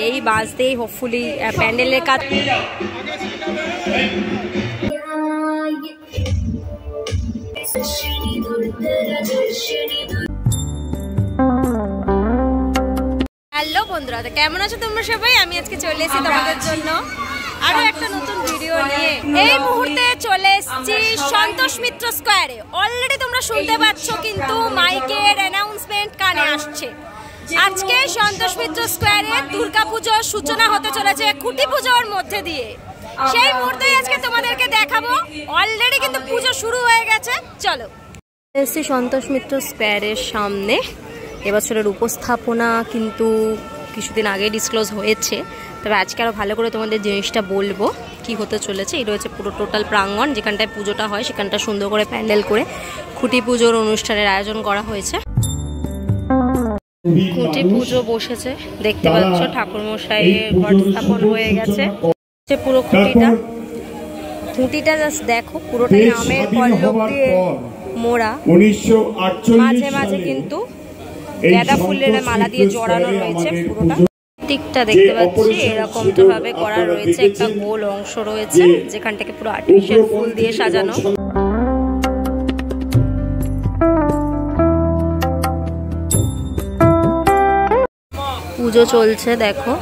এই বাজতেই হোপফুলি প্যান্ডেলের কাজ। হ্যালো বন্ধুরা, কেমন আছো তোমরা সবাই? আমি আজকে চলে এসেছি তোমাদের জন্য আরো একটা নতুন ভিডিও নিয়ে। এই মুহূর্তে চলে এসেছি সন্তোষ মিত্র স্কোয়ারে। অলরেডি তোমরা শুনতে পাচ্ছ কিন্তু মাইকের অ্যানাউন্সমেন্ট কানে আসছে। আজকে সন্তোষ মিত্র স্কোয়ারে দুর্গাপুজোর সূচনা হতে চলেছে খুঁটি পুজোর মধ্যে দিয়ে। সেই মুহূর্তে আজকে তোমাদেরকে দেখাবো। অলরেডি কিন্তু পুজো শুরু হয়ে গেছে। চলো, এসেছি সন্তোষ মিত্র স্কোয়ারের সামনে। এবছরের উপস্থাপনা কিন্তু কিছুদিন আগে ডিসক্লোজ হয়েছে, তবে আজকে আরও ভালো করে তোমাদের জিনিসটা বলবো কি হতে চলেছে। এই রয়েছে পুরো টোটাল প্রাঙ্গণ, যেখানটায় পুজোটা হয় সেখানটা সুন্দর করে প্যান্ডেল করে খুঁটি পুজোর অনুষ্ঠানের আয়োজন করা হয়েছে। খুঁটি পুজো বসেছে, দেখতে পাচ্ছ ঠাকুরমশাই ঘট স্থাপন হয়ে গেছে। পুরো খুঁটিটা জাস্ট দেখো, পুরোটাই আমের পল্লব দিয়ে মোড়া। মাঝে মাঝে কিন্তু গাঁদা ফুলের মালা দিয়ে জড়ানো রয়েছে। পুরোটা দিকটা দেখতে পাচ্ছি এরকম তো ভাবে করা রয়েছে। একটা গোল অংশ রয়েছে যেখানটাকে পুরো আর্টিফিশিয়াল ফুল দিয়ে সাজানো। পুজো চলছে দেখো।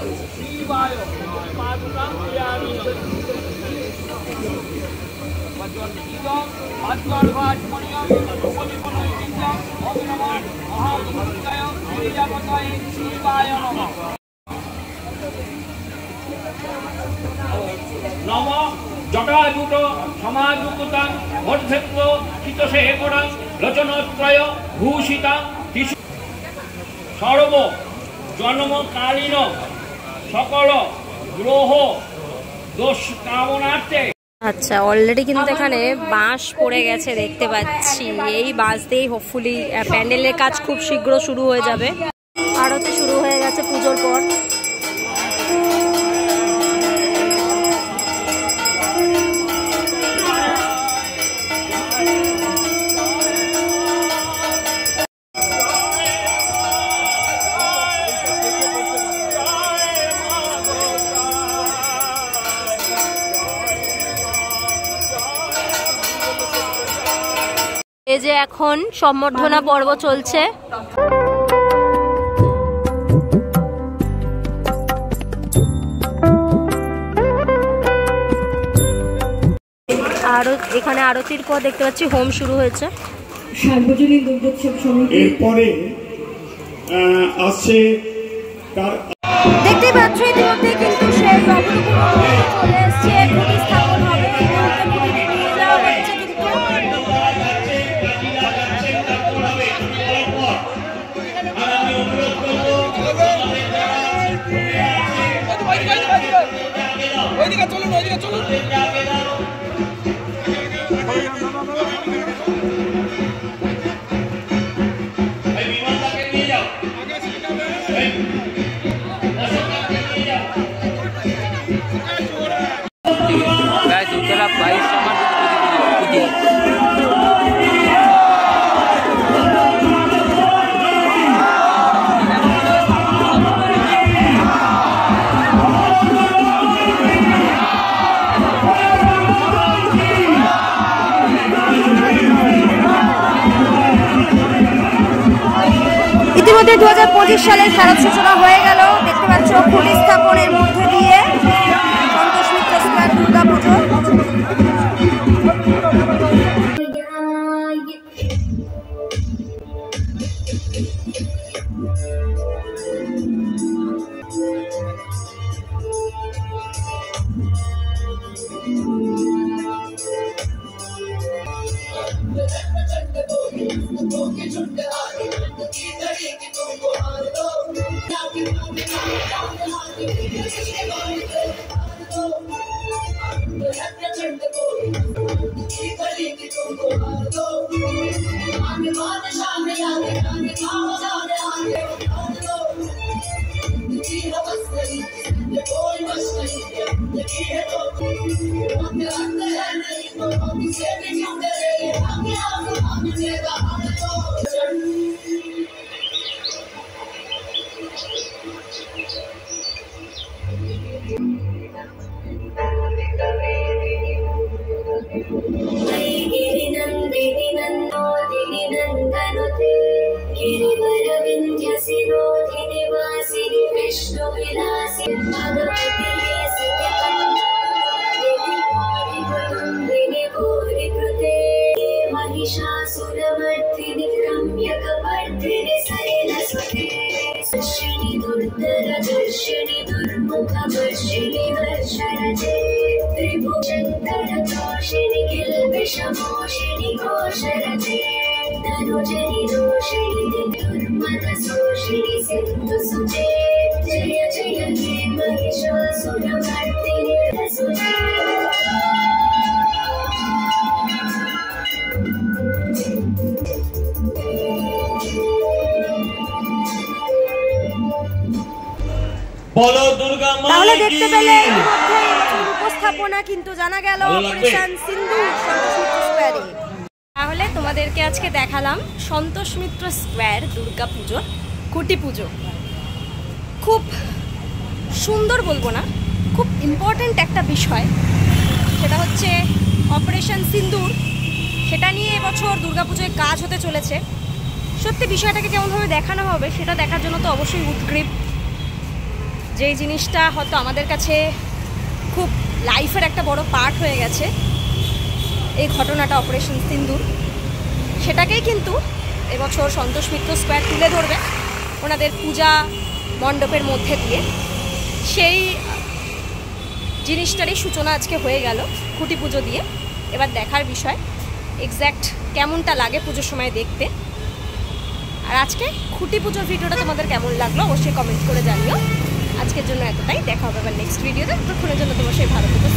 নম জটাজুট সমাজুক্তাং অর্ধেত্র চিতশেখরাং রচনত্রয় ভূষিতাং সর্ব জন্মকালীন সকল গ্রহ দোষ কামনার্থে। আচ্ছা, অলরেডি কিন্তু এখানে বাঁশ পড়ে গেছে দেখতে পাচ্ছি। এই বাঁশ দিয়েই হোপফুলি প্যান্ডেলের কাজ খুব শীঘ্র শুরু হয়ে যাবে। আরতি শুরু হয়ে গেছে পুজোর পর। এই যে এখন সম্বর্ধনা পর্ব চলছে। আরো এখানে আরতির পর দেখতে পাচ্ছি হোম শুরু হয়েছে। সার্বজনীন দুর্গোৎসব সমিতি এরপরে আসছে। দেখতে পাচ্ছ ইতিমধ্যে কিন্তু সেই চলে এসছে। খুঁটি স্থাপন হবে, নিয়ে যাওয়া হচ্ছে কিন্তু। ওইদিকে চলুন, ওইদিকে চলুন। ইতিমধ্যে 2025 সালের শারদ সূচনা হয়ে গেল। দেখতে পাচ্ছ খুঁটি স্থাপনের মধ্যে দিয়ে সন্তোষ মিত্র স্কোয়ার দুর্গাপুজো। गिरिनन्दिनि नन्दोदिनि नन्दनुते गिरिवरविन्ध्यसिरोधिनि वासिनि विष्णुविलासिनि भगवति सिद्धिकुटुम्बिनि भूरिकृते महिषासुरमर्दिनि रम्यकपर्दिनि शैलसुते सुषिणि दुर्धरदर्शिनि दुर्मुखवर्षिणि हर्षरजे त्रिभुजन्तरतोषिणि किल्बिषमोषिणि घोषरजे तनुजनि दोषिणि दुर्मदशोषिणि सिन्धुसुते जय जय हे महिषासुरमर्दिनि रसुते বলো দুর্গা মা তাহলে দেখতে পেলে উপস্থাপনা কিন্তু জানা গেল অপারেশন সিন্দুর সন্তোষ মিত্র স্কোয়ারে। তাহলে তোমাদেরকে আজকে দেখালাম সন্তোষ মিত্র স্কোয়ার দুর্গা পুজোর খুঁটি পুজো। খুব সুন্দর বলবো না, খুব ইম্পর্ট্যান্ট একটা বিষয়, সেটা হচ্ছে অপারেশন সিন্দুর। সেটা নিয়ে এবছর দুর্গাপুজোয় কাজ হতে চলেছে। সত্যি বিষয়টাকে কেমনভাবে দেখানো হবে সেটা দেখার জন্য তো অবশ্যই উদ্গ্রীব। যেই জিনিসটা হয়তো আমাদের কাছে খুব লাইফের একটা বড় পার্ট হয়ে গেছে, এই ঘটনাটা অপারেশন সিন্দুর, সেটাকেই কিন্তু এবছর সন্তোষ মিত্র স্কোয়ার তুলে ধরবে ওনাদের পূজা মণ্ডপের মধ্যে দিয়ে। সেই জিনিসটারই সূচনা আজকে হয়ে গেল খুঁটি পুজো দিয়ে। এবার দেখার বিষয় এক্স্যাক্ট কেমনটা লাগে পুজোর সময় দেখতে। আর আজকে খুঁটি পুজোর ভিডিওটা তোমাদের কেমন লাগলো অবশ্যই কমেন্ট করে জানিও। আজকের জন্য এতটাই, দেখা হবে আবার নেক্সট ভিডিওতে। ততক্ষণের জন্য তোমার সেই ভালো থেকো।